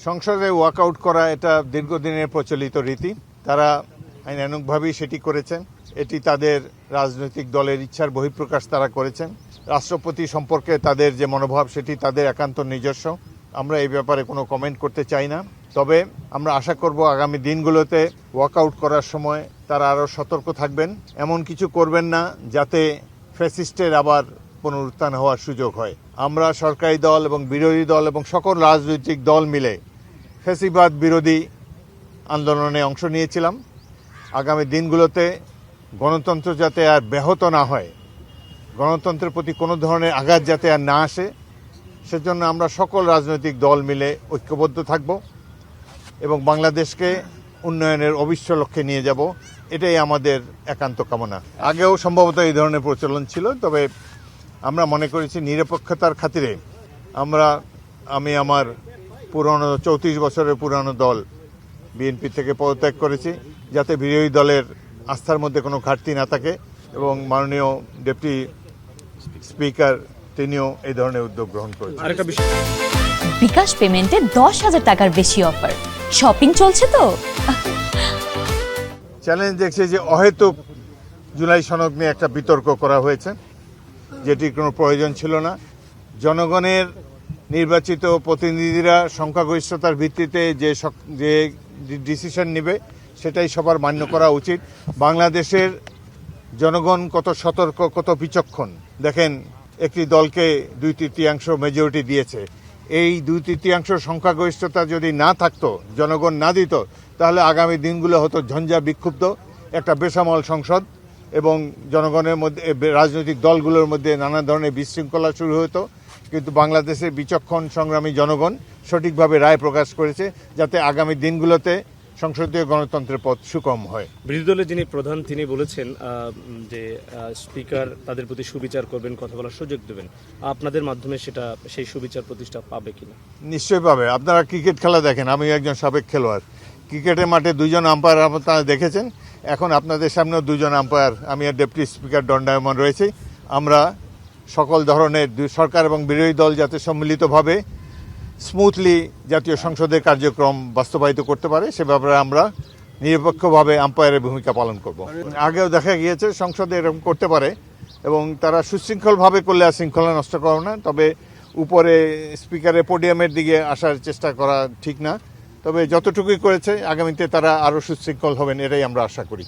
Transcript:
সংসদে ওয়াকআউট করা এটা দীর্ঘদিনের প্রচলিত রীতি। তারা আইনানুগভাবেই সেটি করেছেন। এটি তাদের রাজনৈতিক দলের ইচ্ছার বহিঃপ্রকাশ তারা করেছেন। রাষ্ট্রপতি সম্পর্কে তাদের যে মনোভাব সেটি তাদের একান্ত নিজস্ব। আমরা এই ব্যাপারে কোনো কমেন্ট করতে চাই না। তবে আমরা আশা করব আগামী দিনগুলোতে ওয়াকআউট করার সময় তারা আরও সতর্ক থাকবেন, এমন কিছু করবেন না যাতে ফ্যাসিস্টের আবার পুনরুত্থান হওয়ার সুযোগ হয়। আমরা সরকারি দল এবং বিরোধী দল এবং সকল রাজনৈতিক দল মিলে ফ্যাসিবাদ বিরোধী আন্দোলনে অংশ নিয়েছিলাম। আগামী দিনগুলোতে গণতন্ত্র যাতে আর ব্যাহত না হয়, গণতন্ত্রের প্রতি কোনো ধরনের আঘাত যাতে আর না আসে, সেজন্য আমরা সকল রাজনৈতিক দল মিলে ঐক্যবদ্ধ থাকব এবং বাংলাদেশকে উন্নয়নের অবিশ্ব লক্ষ্যে নিয়ে যাব, এটাই আমাদের একান্ত কামনা। আগেও সম্ভবত এই ধরনের প্রচলন ছিল, তবে আমরা মনে করেছি নিরপেক্ষতার খাতিরে আমি আমার পুরনো 34 বছরের পুরানো দল বিএনপি থেকে পদত্যাগ করেছি, যাতে বিরোধী দলের আস্থার মধ্যে কোনো ঘাটতি না থাকে এবং মাননীয় ডেপুটি স্পিকার তিনিও এই ধরনের উদ্যোগ গ্রহণ করেছেন। বিকাশ পেমেন্টে 10,000 টাকার বেশি অফার, শপিং চলছে তো। চ্যালেঞ্জ দেখছে যে অহেতুক জুলাই সনদ নিয়ে একটা বিতর্ক করা হয়েছে, যেটির কোনো প্রয়োজন ছিল না। জনগণের নির্বাচিত প্রতিনিধিরা সংখ্যাগরিষ্ঠতার ভিত্তিতে যে ডিসিশন নেবে সেটাই সবার মান্য করা উচিত। বাংলাদেশের জনগণ কত সতর্ক, কত বিচক্ষণ। দেখেন, একটি দলকে 2/3 মেজরিটি দিয়েছে। এই 2/3 সংখ্যাগরিষ্ঠতা যদি না থাকতো, জনগণ না দিত, তাহলে আগামী দিনগুলো হতো ঝঞ্ঝা বিক্ষুব্ধ একটা বেসামাল সংসদ এবং জনগণের মধ্যে, রাজনৈতিক দলগুলোর মধ্যে নানা ধরনের বিশৃঙ্খলা শুরু হতো। কিন্তু বাংলাদেশের বিচক্ষণ সংগ্রামী জনগণ সঠিকভাবে রায় প্রকাশ করেছে, যাতে আগামী দিনগুলোতে সংসদীয় গণতন্ত্রের পথ সুগম হয়। বিরোধী দলের যিনি প্রধান তিনি বলেছেন যে স্পিকার তাদের প্রতি সুবিচার করবেন, কথা বলার সুযোগ দেবেন। আপনাদের মাধ্যমে সেই সুবিচার প্রতিষ্ঠা পাবে কিনা? নিশ্চয়ই পাবে। আপনারা ক্রিকেট খেলা দেখেন, আমি একজন সাবেক খেলোয়াড়। ক্রিকেটের মাঠে 2জন আম্পায়ার আপনারা দেখেছেন, এখন আপনাদের সামনেও 2জন আম্পায়ার, আমি আর ডেপুটি স্পিকার দণ্ডায়মান রয়েছি। আমরা সকল ধরনের সরকার এবং বিরোধী দল যাতে সম্মিলিতভাবে স্মুথলি জাতীয় সংসদের কার্যক্রম বাস্তবায়িত করতে পারে, সে ব্যাপারে আমরা নিরপেক্ষভাবে আম্পায়ারের ভূমিকা পালন করব। আগেও দেখা গিয়েছে সংসদে এরকম করতে পারে এবং তারা সুশৃঙ্খলভাবে করলে আর শৃঙ্খলা নষ্ট করে না। তবে উপরে স্পিকারের পোডিয়ামের দিকে আসার চেষ্টা করা ঠিক না। তবে যতটুকুই করেছে, আগামীতে তারা আরও সুশৃঙ্খল হবেন, এটাই আমরা আশা করি।